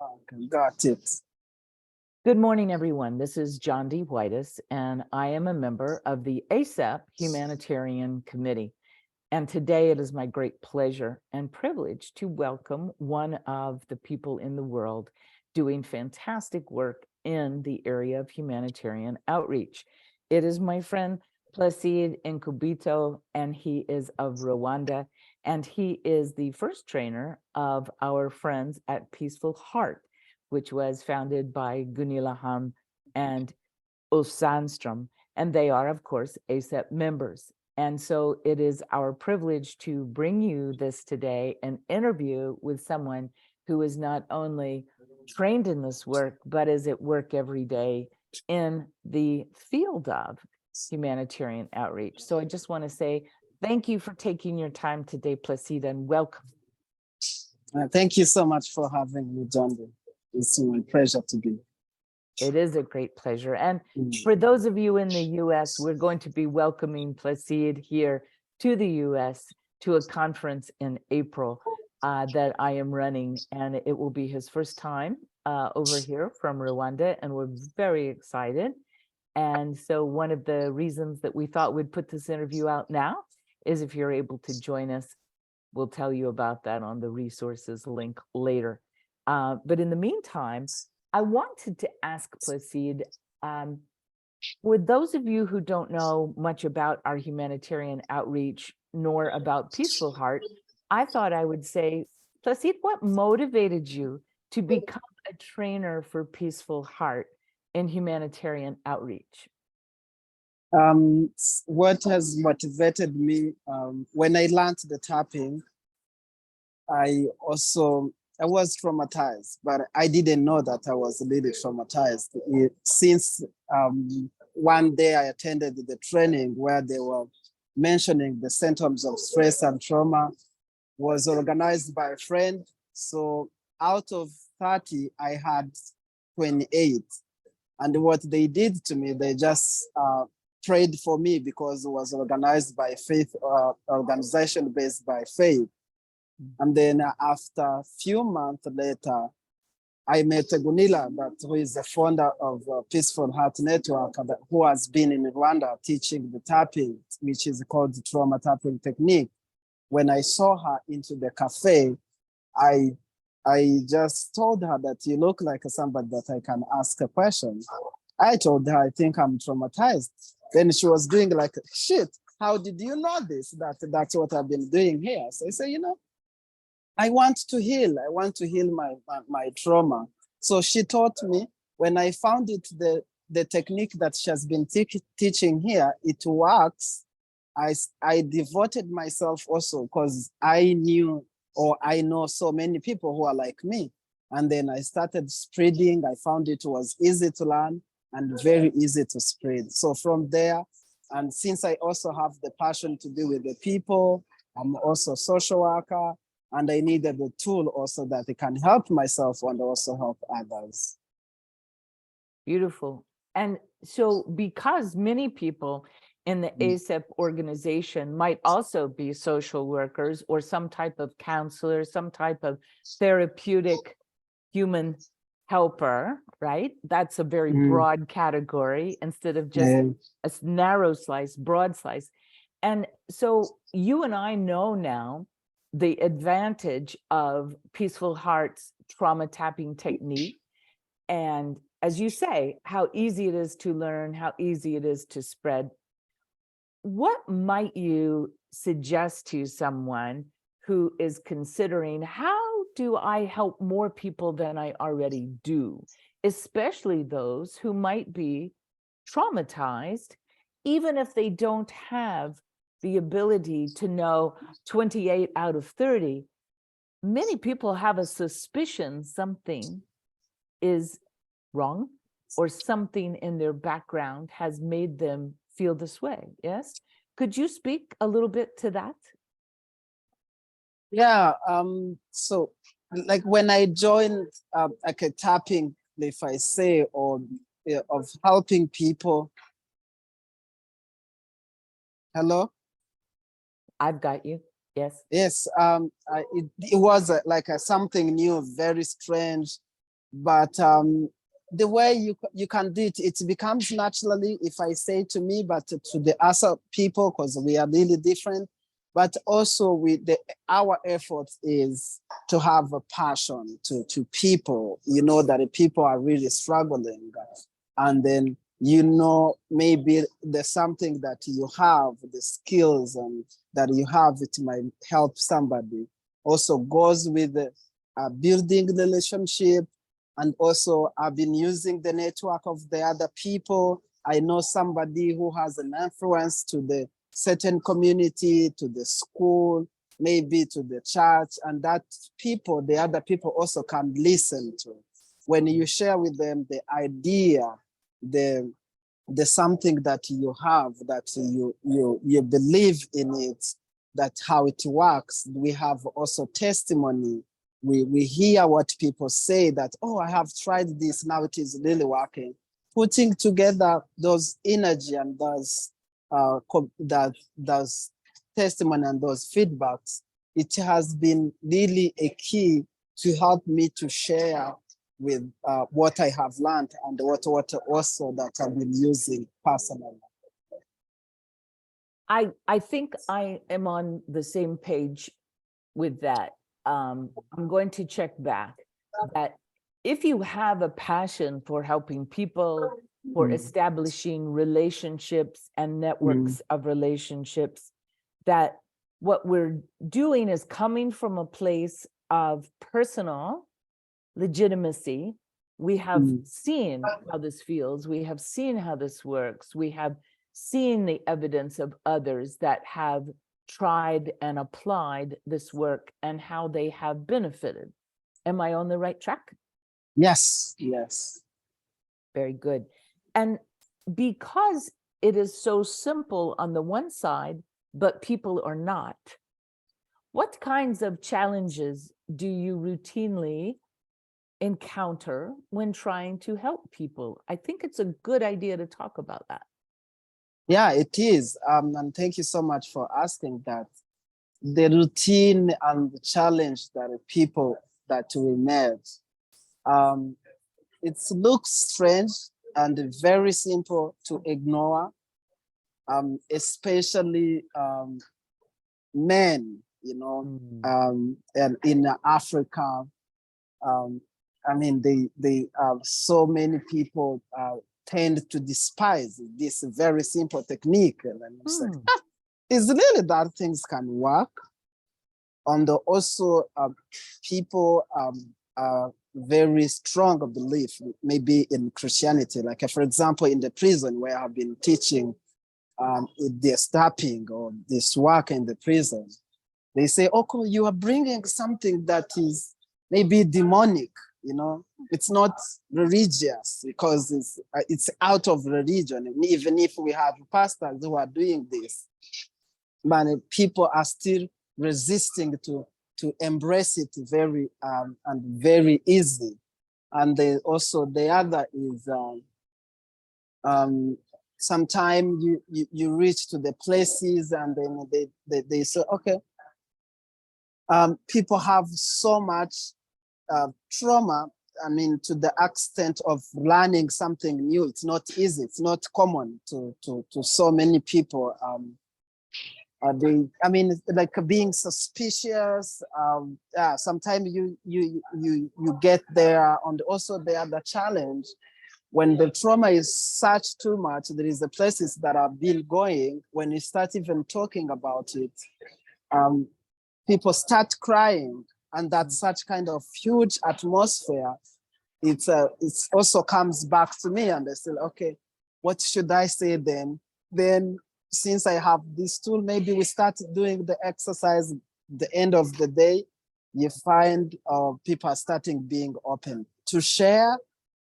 Okay, got it. Good morning, everyone. This is Jondi Whitis, and I am a member of the ASAP Humanitarian Committee. And today it is my great pleasure and privilege to welcome one of the people in the world doing fantastic work in the area of humanitarian outreach. It is my friend Placide Nkubito, and he is of Rwanda, and he is the first trainer of our friends at Peaceful Heart, which was founded by Gunilla Ham and Ulf Sandstrom, and they are, of course, ASAP members. And so it is our privilege to bring you this today, an interview with someone who is not only trained in this work, but is at work every day in the field of humanitarian outreach. So I just want to say thank you for taking your time today, Placide, and welcome. Thank you so much for having me, John. It's my pleasure to be. It is a great pleasure. And for those of you in the US, we're going to be welcoming Placide here to the US to a conference in April that I am running. And it will be his first time over here from Rwanda. And we're very excited. And so one of the reasons that we thought we'd put this interview out now is if you're able to join us, we'll tell you about that on the resources link later. But in the meantime, I wanted to ask Placide, for those of you who don't know much about our humanitarian outreach, nor about Peaceful Heart, I thought I would say, Placide, what motivated you to become a trainer for Peaceful Heart in humanitarian outreach? What has motivated me, when I learned the tapping, I was traumatized, but I didn't know that I was really traumatized. Since one day I attended the training where they were mentioning the symptoms of stress and trauma, was organized by a friend. So out of 30, I had 28. And what they did to me, they just prayed for me because it was organized by faith, organization based by faith. And then after a few months later, I met Gunilla, who is the founder of Peaceful Heart Network, who has been in Rwanda teaching the tapping, which is called the trauma tapping technique. When I saw her into the cafe, I just told her that you look like somebody that I can ask a question. I told her, I think I'm traumatized. Then she was doing like, shit, how did you know this? That's what I've been doing here. So I say, I want to heal. I want to heal my trauma. So she taught me. When I found it, the technique that she has been teaching here, it works. I devoted myself also because I knew, or I know so many people who are like me. And then I started spreading. I found it was easy to learn and very easy to spread. So from there, and since I also have the passion to be with the people, I'm also a social worker, and I needed the tool also that I can help myself and also help others. Beautiful. And so because many people in the ASAP organization might also be social workers or some type of counselor, some type of therapeutic human helper, right? That's a very broad category instead of just a narrow slice, broad slice. And so you and I know now the advantage of Peaceful Heart's trauma tapping technique. And as you say, how easy it is to learn, how easy it is to spread. What might you suggest to someone who is considering, how do I help more people than I already do, especially those who might be traumatized, even if they don't have the ability to know 28 out of 30, many people have a suspicion something is wrong or something in their background has made them feel this way. Yes. Could you speak a little bit to that? Yeah. So like when I joined like a tapping, if I say, or of helping people. Hello? I've got you. Yes. Yes. It was like something new, very strange. But the way you can do it, it becomes naturally, if I say to me, but to the other people, because we are really different. But also our effort is to have a passion to people, that the people are really struggling. And then, maybe there's something that you have, the skills and that you have, it might help somebody. Also goes with building relationship. And also I've been using the network of the other people. I know somebody who has an influence to the certain community, to the school, maybe to the church, and that the other people also can listen to. When you share with them the idea, the something that you have, that you believe in it, that how it works. We have also testimony. We hear what people say that, oh, I have tried this, now it is really working. Putting together those energy and those testimony and those feedbacks, it has been really a key to help me to share with what I have learned and what also that I've been using personally. I think I am on the same page with that. I'm going to check back that if you have a passion for helping people, for establishing relationships and networks of relationships, that what we're doing is coming from a place of personal legitimacy. We have seen how this feels. We have seen how this works. We have seen the evidence of others that have tried and applied this work and how they have benefited. Am I on the right track? Yes, yes. Very good. And because it is so simple on the one side, but people are not, what kinds of challenges do you routinely encounter when trying to help people? I think it's a good idea to talk about that. Yeah, it is. And thank you so much for asking that. The routine and the challenge that people that we met, it looks strange and very simple to ignore, especially men, and in Africa. I mean, they so many people tend to despise this very simple technique. And it's like, it's really that things can work. And also people are very strong belief, maybe in Christianity. Like, for example, in the prison where I've been teaching the staffing or this work in the prison, they say, okay, you are bringing something that is maybe demonic, it's not religious because it's out of religion. And even if we have pastors who are doing this, but people are still resisting to embrace it very and very easy. And also the other is sometimes you reach to the places and then they say, okay, people have so much trauma, I mean, to the extent of learning something new. It's not easy. It's not common to so many people. I mean, like being suspicious. Sometimes you get there, and also the other challenge when the trauma is such too much. There is the places that are been going. When you start even talking about it, people start crying. And that such kind of huge atmosphere, it's also comes back to me, and I say, okay, what should I say then? Then, since I have this tool, maybe we start doing the exercise. The end of the day, you find people are starting being open to share,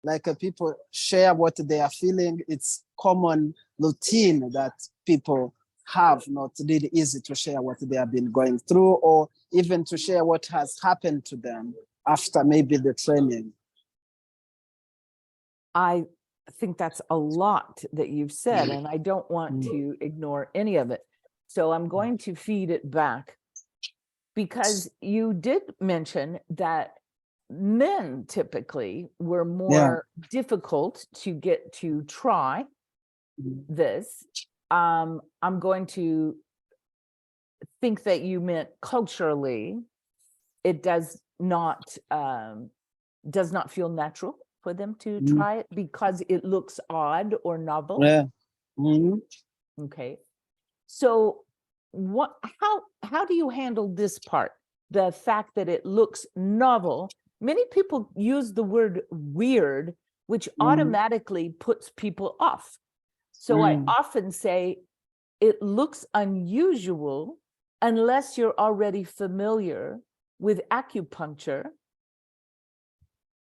like people share what they are feeling. It's common routine that people have, not really easy to share what they have been going through, or even to share what has happened to them after maybe the training. I think that's a lot that you've said, and I don't want to ignore any of it. So I'm going to feed it back, because you did mention that men typically were more difficult to get to try this. I'm going to think that you meant culturally, it does not feel natural for them to try it because it looks odd or novel. Yeah. Okay. So how do you handle this part? The fact that it looks novel. Many people use the word weird, which automatically puts people off. So I often say it looks unusual unless you're already familiar with acupuncture,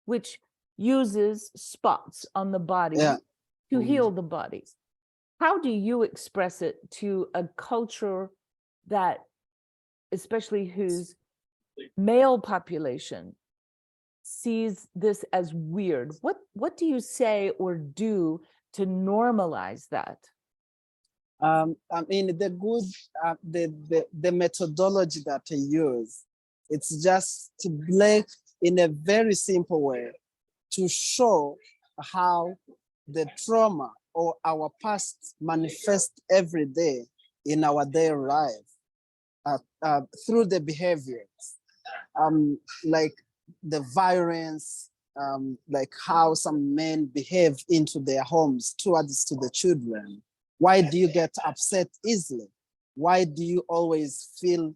which uses spots on the body to heal the body. How do you express it to a culture that, especially whose male population sees this as weird? What do you say or do to normalize that? I mean, the methodology that I use, it's just to play in a very simple way to show how the trauma or our past manifest every day in our daily life through the behaviors, like the violence, like how some men behave into their homes towards to the children. Why do you get upset easily? Why do you always feel,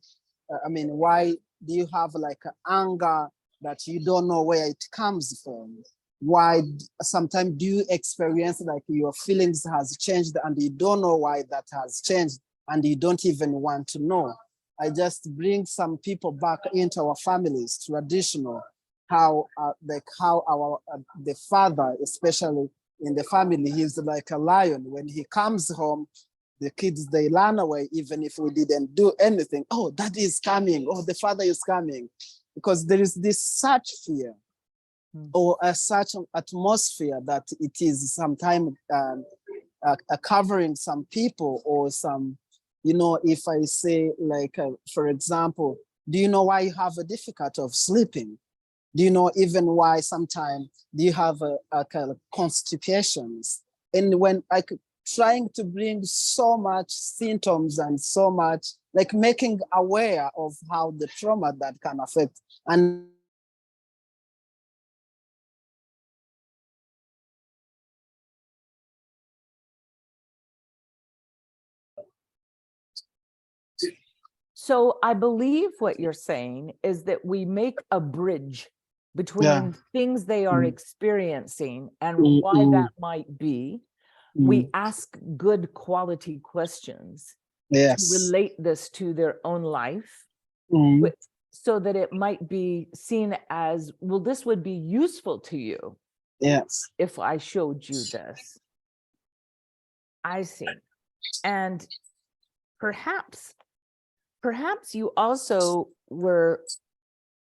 why do you have like anger that you don't know where it comes from? Why sometimes do you experience like your feelings has changed and you don't know why that has changed and you don't even want to know? I just bring some people back into our families, traditional, how our the father, especially in the family, he's like a lion. When he comes home, the kids, they run away, even if we didn't do anything. Oh, daddy is coming. Oh, the father is coming. Because there is this such fear or such an atmosphere that it is sometimes covering some people or some, if I say like, for example, do you know why you have a difficulty of sleeping? Do you know even why sometimes do you have a kind of constipations? And when trying to bring so much symptoms and so much, like making aware of how the trauma that can affect. And so I believe what you're saying is that we make a bridge between things they are experiencing and why that might be. We ask good quality questions to relate this to their own life, so that it might be seen as, well, this would be useful to you if I showed you this. I see. And perhaps you also were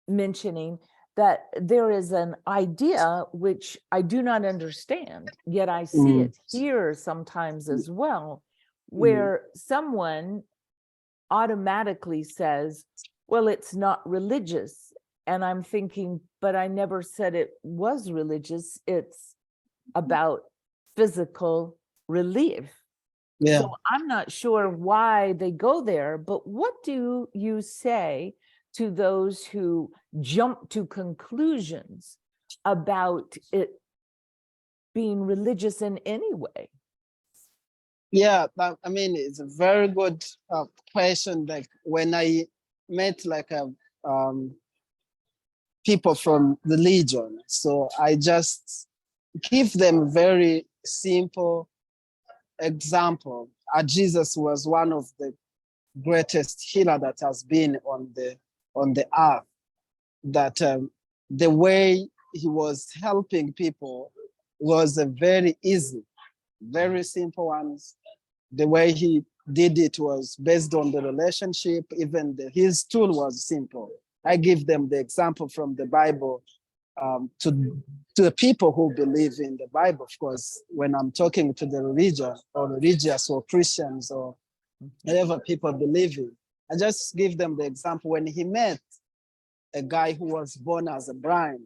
mentioning that there is an idea which I do not understand, yet I see it here sometimes as well, where someone automatically says, well, it's not religious. And I'm thinking, but I never said it was religious. It's about physical relief. So I'm not sure why they go there, but what do you say to those who jump to conclusions about it being religious in any way? Yeah, I mean, it's a very good question. Like when I met like people from religion, so I just give them very simple example. Jesus was one of the greatest healer that has been on the earth. That the way he was helping people was a very easy, very simple ones. The way he did it was based on the relationship. Even his tool was simple. I give them the example from the Bible to the people who believe in the Bible. Of course, when I'm talking to the religious or Christians or whatever people believe in, I just give them the example when he met a guy who was born as a blind.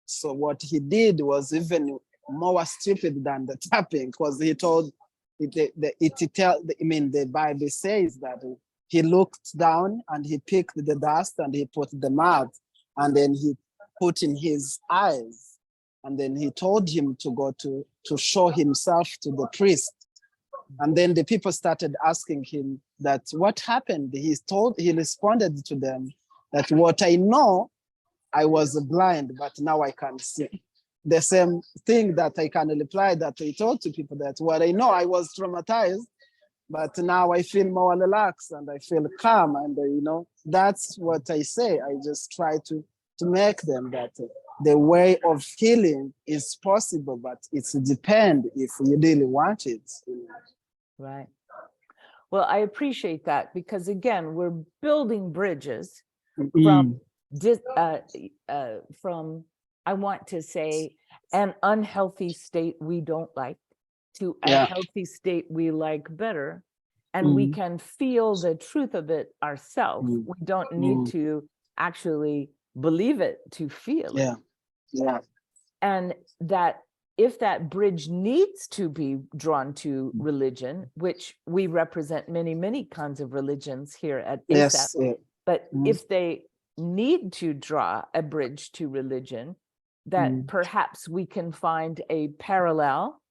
So what he did was even more stupid than the tapping, because he told the Bible says that he looked down and he picked the dust and he put the mud and then he put in his eyes, and then he told him to go to show himself to the priest. And then the people started asking him that what happened. He responded to them that what I know, I was blind, but now I can see. The same thing that I can reply that I told to people, that what I know, I was traumatized, but now I feel more relaxed and I feel calm. And that's what I say. I just try to make them that the way of healing is possible, but it's depend if you really want it. Right. Well, I appreciate that, because again, we're building bridges from I want to say an unhealthy state we don't like to a healthy state we like better, and we can feel the truth of it ourselves. We don't need to actually believe it to feel it. Yeah. And that if that bridge needs to be drawn to religion, which we represent many, many kinds of religions here at ASAP, but if they need to draw a bridge to religion, that perhaps we can find a parallel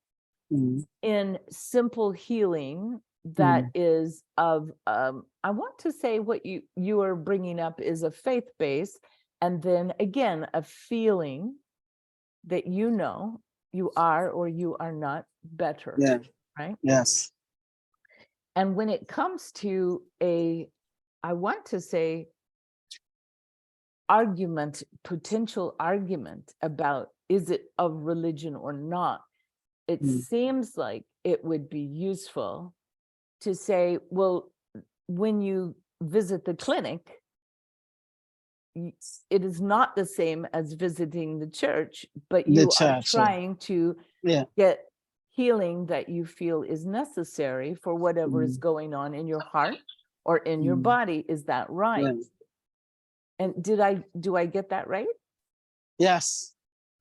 in simple healing that is of, I want to say what you are bringing up is a faith base, and then again, a feeling that you are or you are not better, right? Yes. And when it comes to I want to say, potential argument about is it of religion or not, it seems like it would be useful to say, well, when you visit the clinic, it is not the same as visiting the church, but you are trying to get healing that you feel is necessary for whatever is going on in your heart or in your body. Is that right? And do I get that right? Yes.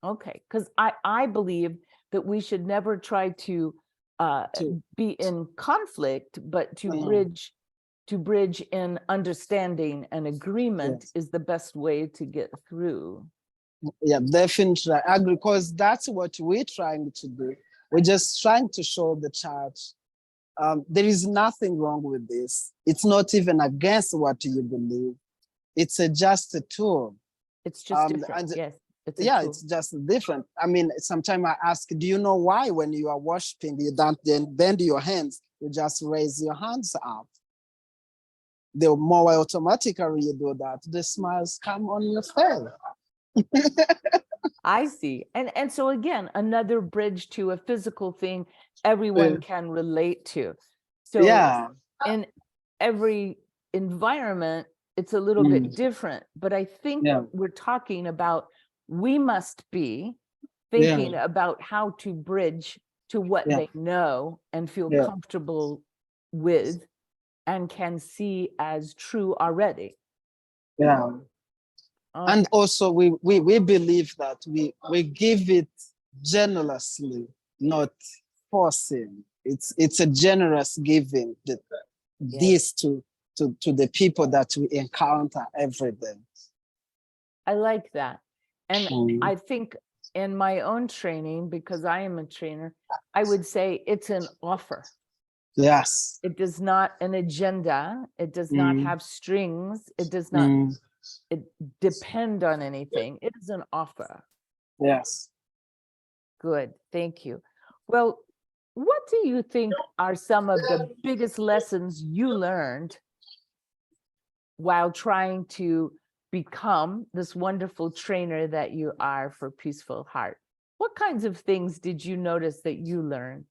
Okay, because I believe that we should never try to be in conflict, but to bridge in understanding and agreement is the best way to get through. Yeah, definitely. I agree, because that's what we're trying to do. We're just trying to show the church there is nothing wrong with this. It's not even against what you believe. It's just a tool. It's just different, yes. It's just different. I mean, sometimes I ask, do you know why when you are worshiping, you don't then bend your hands, you just raise your hands up? The more automatically you do that, the smiles come on your face. I see. And so again, another bridge to a physical thing everyone can relate to. So in every environment, it's a little bit different, but I think we're talking about, we must be thinking about how to bridge to what they know and feel comfortable with and can see as true already. And also we believe that we give it generously, not forcing. It's a generous giving this to the people that we encounter every day. I like that. And I think in my own training, because I am a trainer, I would say it's an offer. Yes. It does not an agenda. It does not have strings. It does not depend on anything. It is an offer. Yes. Good. Thank you. Well, what do you think are some of the biggest lessons you learned while trying to become this wonderful trainer that you are for Peaceful Heart? What kinds of things did you notice that you learned?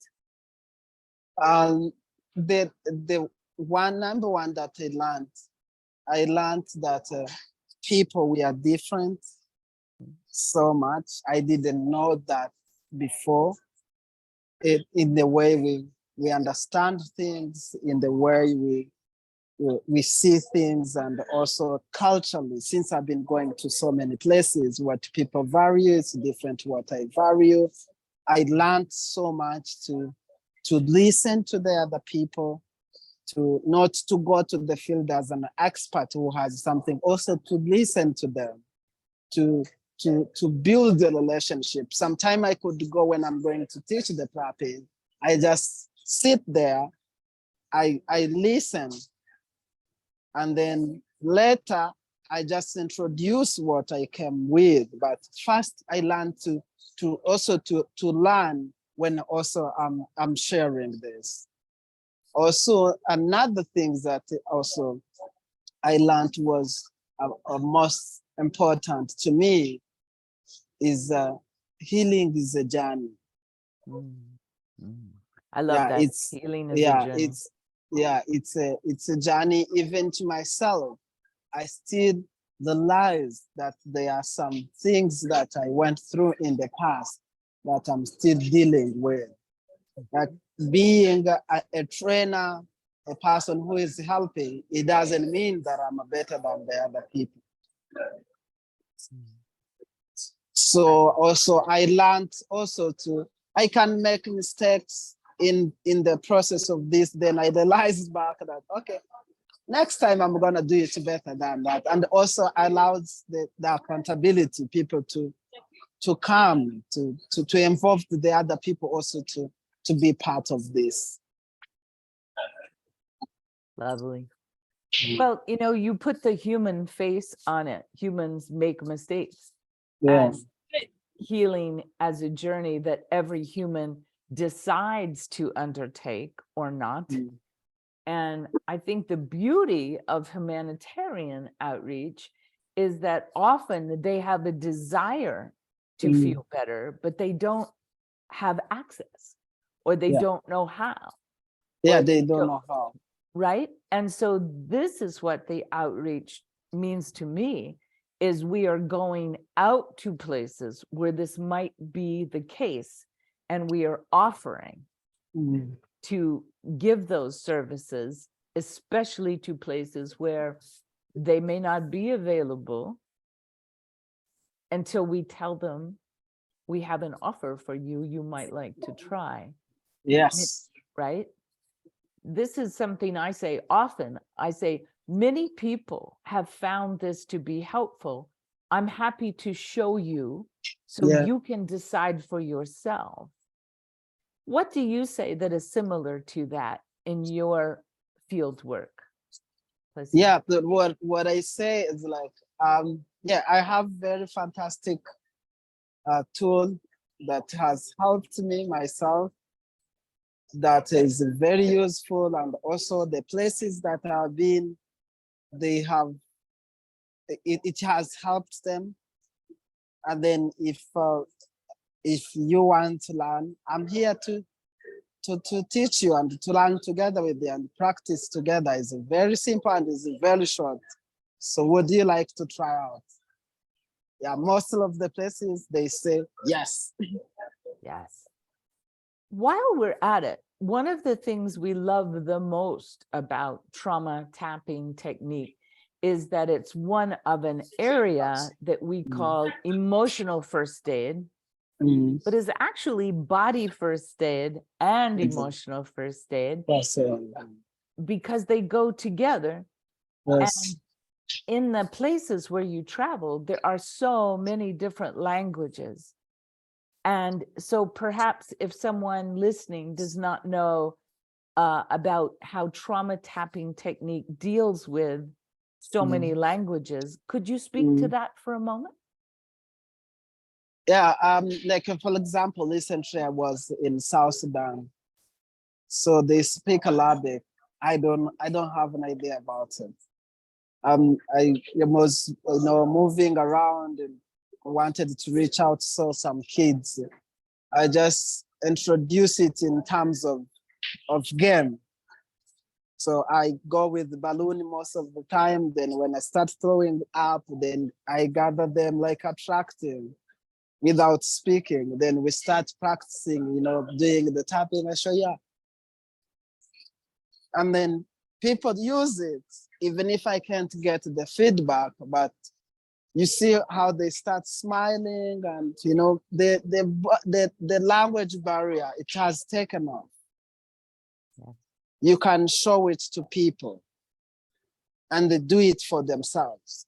The number one that I learned that people, we are different so much. I didn't know that before. In the way we understand things, in the way we see things, and also culturally, since I've been going to so many places, what people value is different what I value. I learned so much to listen to the other people, to not to go to the field as an expert who has something, also to listen to them, to build the relationship. Sometimes I could go when I'm going to teach the clapping, I just sit there, I listen, and then later I just introduce what I came with. But first I learned to also to learn when also I'm sharing this. Also, another thing that also I learned was most important to me is healing is a journey. Mm. Mm. I love that. Healing is a journey. It's a journey. Even to myself, I still realize that there are some things that I went through in the past that I'm still dealing with. Like being a trainer, a person who is helping, it doesn't mean that I'm better than the other people. So also I learned also I can make mistakes in the process of this. Then I realized back that, okay, next time I'm gonna do it better than that. And also allows the accountability, people to come, to involve the other people also to be part of this. Lovely. Well, you put the human face on it. Humans make mistakes. Yeah. And healing as a journey that every human decides to undertake or not. Mm. And I think the beauty of humanitarian outreach is that often they have a desire to feel better, but they don't have access, or they don't know how. Yeah, they don't know how. Right? And so this is what the outreach means to me, is we are going out to places where this might be the case, and we are offering to give those services, especially to places where they may not be available, until we tell them we have an offer for you, you might like to try. Yes. Right? This is something I say often. I say, many people have found this to be helpful. I'm happy to show you so you can decide for yourself. What do you say that is similar to that in your field work? Placide? Yeah, but what I say is like, I have very fantastic tool that has helped me myself, that is very useful, and also the places that I've been, they have, it has helped them. And then if you want to learn, I'm here to teach you and to learn together with you and practice together. Is very simple and is very short. So would you like to try out? Yeah, most of the places they say yes. Yes. While we're at it, one of the things we love the most about trauma tapping technique is that it's one of an area that we call emotional first aid, but is actually body first aid and emotional first aid, because they go together. Yes. And in the places where you travel, there are so many different languages. And so perhaps if someone listening does not know about how trauma tapping technique deals with so many languages, could you speak to that for a moment? Yeah, like for example, recently I was in South Sudan. So they speak Arabic. I don't have an idea about it. I was moving around and wanted to reach out to some kids. I just introduce it in terms of game. So I go with the balloon most of the time. Then when I start throwing up, then I gather them like attractive without speaking. Then we start practicing, doing the tapping. I show you. And then people use it, even if I can't get the feedback, but you see how they start smiling, and you know, the language barrier, it has taken off. Yeah. You can show it to people and they do it for themselves.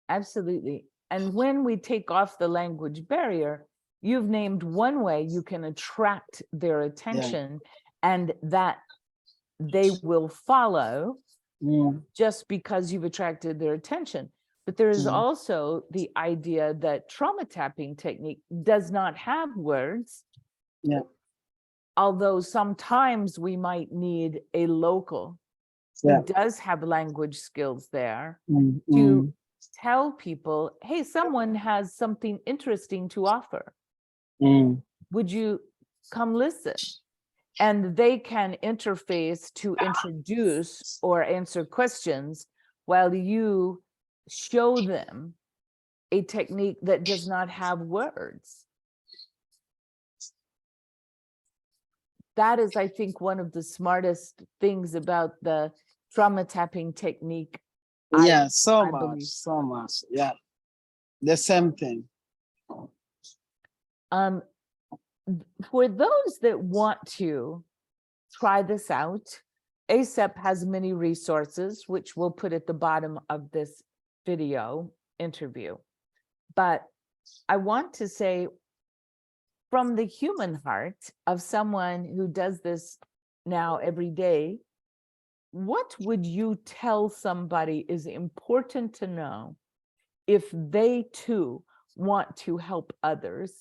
Absolutely. And when we take off the language barrier, you've named one way you can attract their attention, and that they will follow just because you've attracted their attention. But there is also the idea that trauma tapping technique does not have words. Yeah. Although sometimes we might need a local who does have language skills there to tell people, hey, someone has something interesting to offer. Would you come listen? And they can interface to introduce or answer questions while you show them a technique that does not have words. That is, I think, one of the smartest things about the trauma tapping technique. Yeah, so much. Yeah, the same thing. For those that want to try this out, ACEP has many resources, which we'll put at the bottom of this video interview. But I want to say, from the human heart of someone who does this now every day, what would you tell somebody is important to know if they too want to help others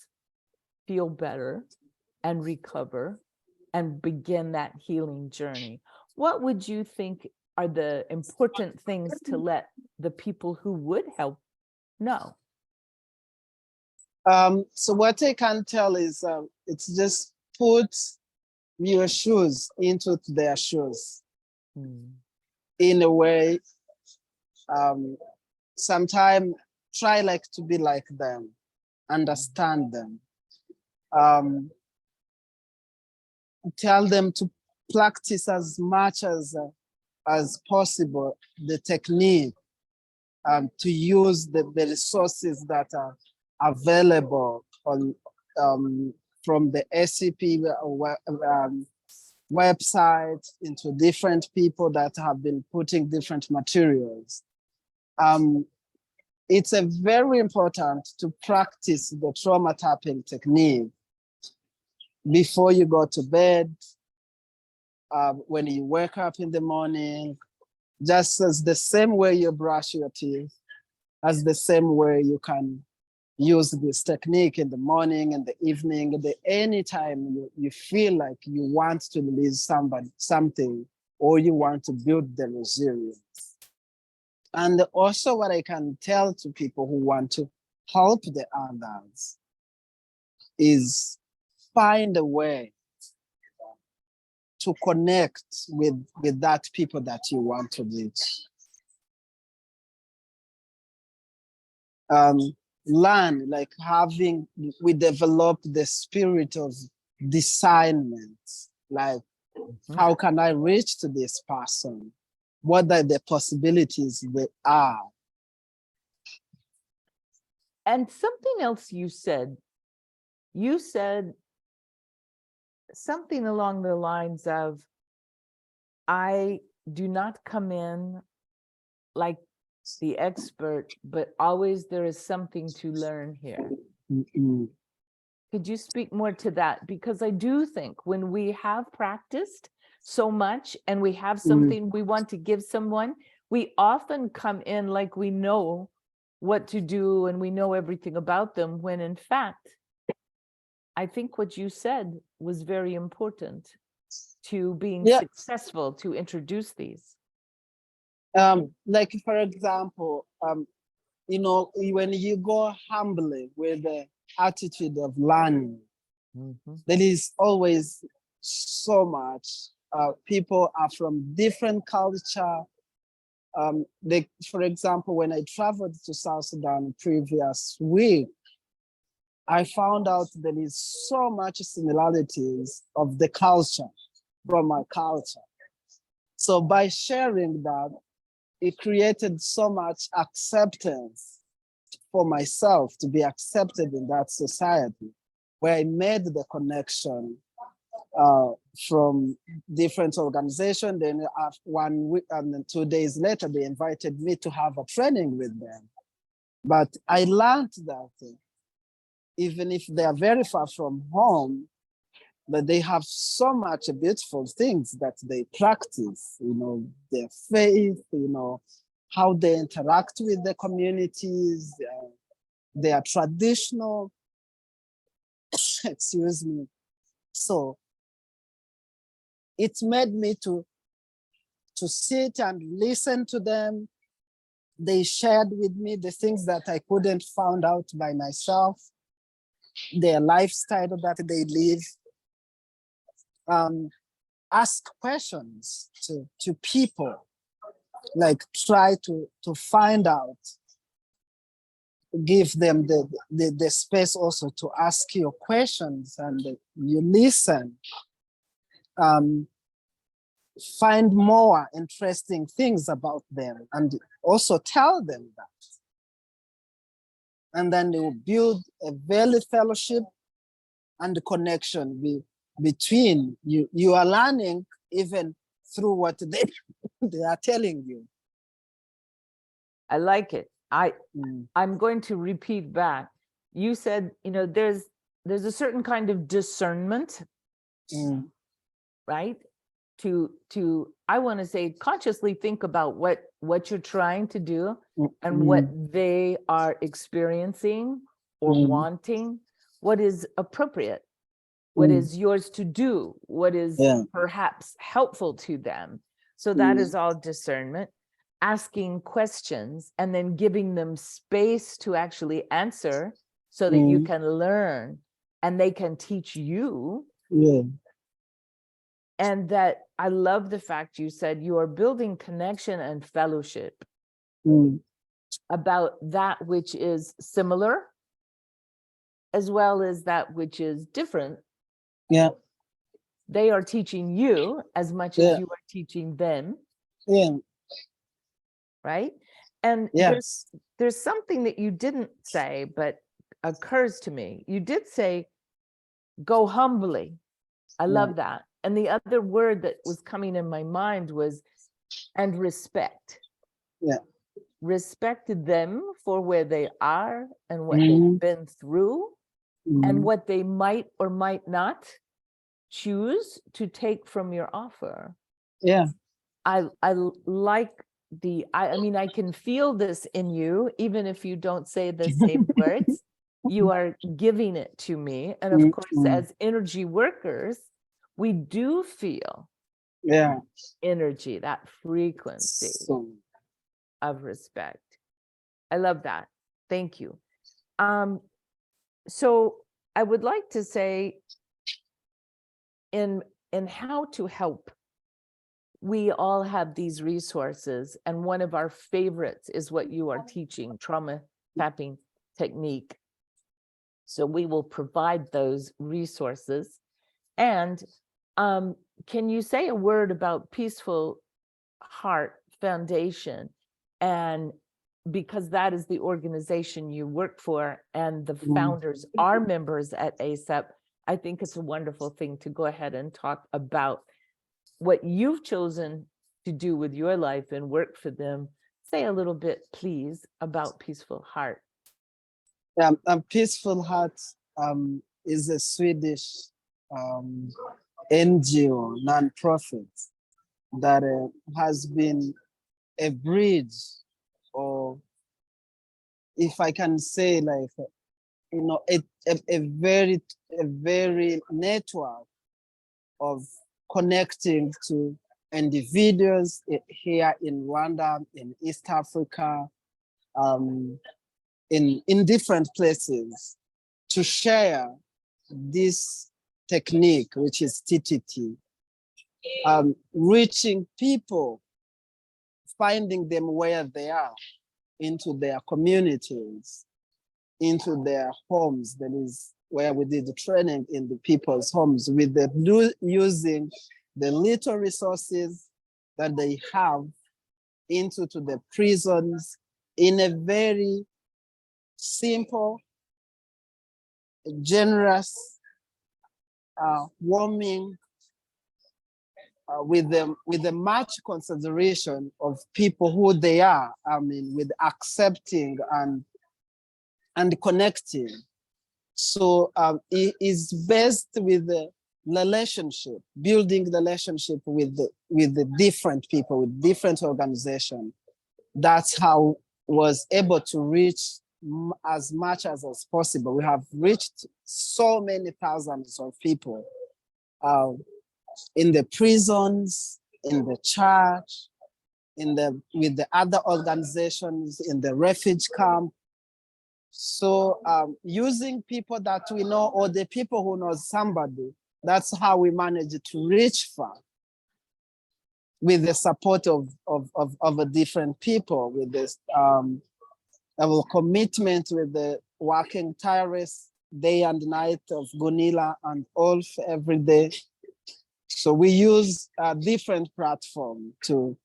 feel better and recover and begin that healing journey? What would you think are the important things to let the people who would help know? So what I can tell is it's just put your shoes into their shoes. In a way, sometimes try like to be like them, understand them. Tell them to practice as much as possible the technique, to use the resources that are available on from the SCP website, into different people that have been putting different materials. It's a very important to practice the trauma tapping technique before you go to bed, when you wake up in the morning, just as the same way you brush your teeth, as the same way you can use this technique in the morning, in the evening, anytime you feel like you want to release something, or you want to build the resilience. And also what I can tell to people who want to help the others is find a way to connect with that people that you want to reach. Learn, like we develop the spirit of discernment, like how can I reach to this person? What are the possibilities they are? And something else you said something along the lines of, I do not come in like the expert, but always there is something to learn here. Could you speak more to that? Because I do think when we have practiced so much and we have something we want to give someone, we often come in like we know what to do and we know everything about them, when in fact, I think what you said was very important to being successful to introduce these. Like, for example, you know, when you go humbly with the attitude of learning, there is always so much. People are from different culture. Like, for example, when I traveled to South Sudan previous week, I found out there is so much similarities of the culture from my culture. So by sharing that, it created so much acceptance for myself to be accepted in that society, where I made the connection from different organizations. Then 1 week and then 2 days later, they invited me to have a training with them. But I learned that even if they are very far from home, but they have so much beautiful things that they practice, their faith, how they interact with the communities, their traditional, excuse me. So it made me to sit and listen to them. They shared with me the things that I couldn't find out by myself, their lifestyle that they live. Ask questions to people, like try to find out, give them the space also to ask your questions, and you listen. Find more interesting things about them and also tell them that. And then they will build a very fellowship and connection between you. You are learning even through what they are telling you. I like it. I'm going to repeat back. You said, there's a certain kind of discernment, right? To I want to say consciously think about what you're trying to do and what they are experiencing or wanting, what is appropriate, what is yours to do, what is perhaps helpful to them. So that is all discernment, asking questions and then giving them space to actually answer so that you can learn and they can teach you. And that I love the fact you said you are building connection and fellowship about that which is similar as well as that which is different. Yeah. They are teaching you as much as you are teaching them. Yeah. Right? And yes, there's something that you didn't say, but occurs to me. You did say, go humbly. I love that. And the other word that was coming in my mind was, and respect. Yeah. Respect them for where they are and what they've been through and what they might or might not choose to take from your offer. Yeah. I like I mean, I can feel this in you, even if you don't say the same words, you are giving it to me. And of course, as energy workers, we do feel energy, that frequency of respect. I love that. Thank you. So I would like to say in how to help, we all have these resources, and one of our favorites is what you are teaching, trauma tapping technique. So we will provide those resources. And can you say a word about Peaceful Heart Foundation? And because that is the organization you work for, and the founders are members at ASAP, I think it's a wonderful thing to go ahead and talk about what you've chosen to do with your life and work for them. Say a little bit, please, about Peaceful Heart. Peaceful Heart is a Swedish NGO, non-profit, that has been a bridge, or if I can say, like, a very network of connecting to individuals here in Rwanda, in East Africa, in different places, to share this technique, which is TTT, reaching people, finding them where they are, into their communities, into their homes. That is where we did the training, in the people's homes, with using the little resources that they have into to the prisons in a very simple, generous, warming, with the much consideration of people who they are. I mean, with accepting and connecting. So it is based with the relationship, building the relationship with the different people, with different organizations. That's how was able to reach as much as possible. We have reached so many thousands of people in the prisons, in the church, with the other organizations, in the refugee camp. So using people that we know or the people who know somebody, that's how we manage to reach far with the support of different people, with this our commitment with the working tireless day and night of Gunilla and Ulf every day. So we use a different platform to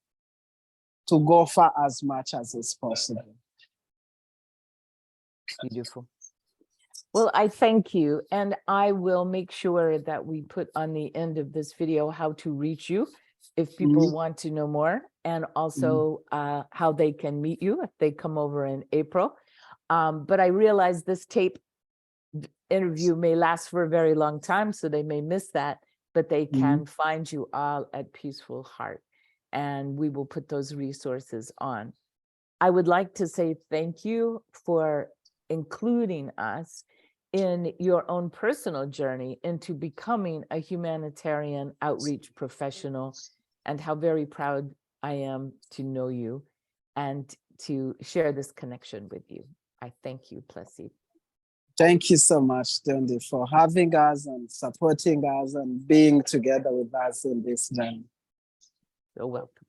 go far as much as is possible. Beautiful. Well, I thank you. And I will make sure that we put on the end of this video how to reach you if people want to know more, and also how they can meet you if they come over in April. But I realize this tape interview may last for a very long time, so they may miss that, but they can find you all at Peaceful Heart, and we will put those resources on. I would like to say thank you for including us in your own personal journey into becoming a humanitarian outreach professional, and how very proud I am to know you and to share this connection with you. I thank you, Placide. Thank you so much, Jondi, for having us and supporting us and being together with us in this journey. You're welcome.